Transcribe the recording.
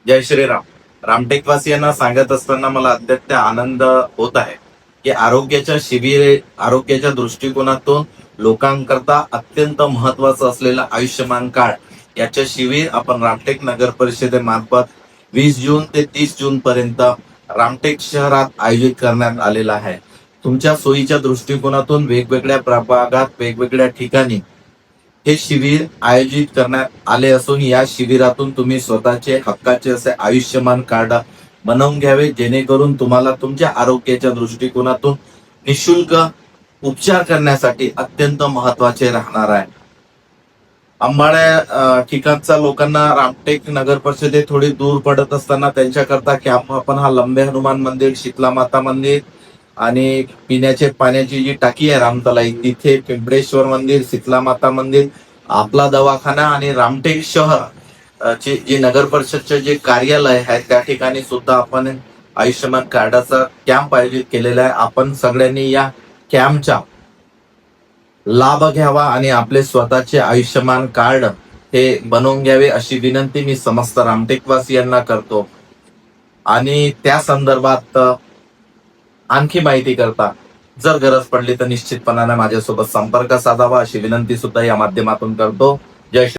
जय श्रीराम. रामटेकवासियांना सांगत असताना मला अत्यंत आनंद होत आहे की आरोग्याच्या दृष्टिकोनातून लोकांकरता अत्यंत महत्वाचं असलेलं आयुष्यमान कार्ड याच्या शिबिर आपण रामटेक नगर परिषदेमार्फत 20 जून ते 30 जून पर्यंत रामटेक शहरात आयोजित करण्यात आलेला आहे. तुमच्या सोयीच्या दृष्टिकोनातून वेगवेगळ्या प्रभागात वेगवेगळ्या ठिकाणी हे शिबिर आयोजित करण्यात आले असून या शिबिरातून तुम्ही स्वतःचे हक्काचे असे आयुष्यमान कार्ड बनवून घ्यावे, जेणेकरून तुम्हाला तुमच्या आरोग्याच्या दृष्टिकोनातून निशुल्क उपचार करण्यासाठी अत्यंत महत्वाचे राहणार आहे. अंबाड्या ठिकाणच्या लोकांना रामटेक नगर परिषदे थोडी दूर पडत असताना त्यांच्याकरता कॅम्प आपण हा लंबे हनुमान मंदिर, शीतला माता मंदिर आणि पिण्याचे पाण्याची जी टाकी आहे रामतलाई तिथे, पिंपळेश्वर मंदिर, शीतला माता मंदिर, आपला दवाखाना आणि रामटेक शहर चे जे नगर परिषदचे जे कार्यालय आहे त्या ठिकाणी सुद्धा आपण आयुष्यमान कार्डाचा कॅम्प आयोजित केलेला आहे. आपण सगळ्यांनी या कॅम्पचा लाभ घ्यावा आणि आपले स्वतःचे आयुष्यमान कार्ड हे बनवून घ्यावे अशी विनंती मी समस्त रामटेकवासियांना करतो. आणि त्या संदर्भात आणखी माहिती करता जर गरज पडली तर निश्चितपणाने माझ्यासोबत संपर्क साधावा अशी विनंती सुद्धा या माध्यमातून करतो. जय श्री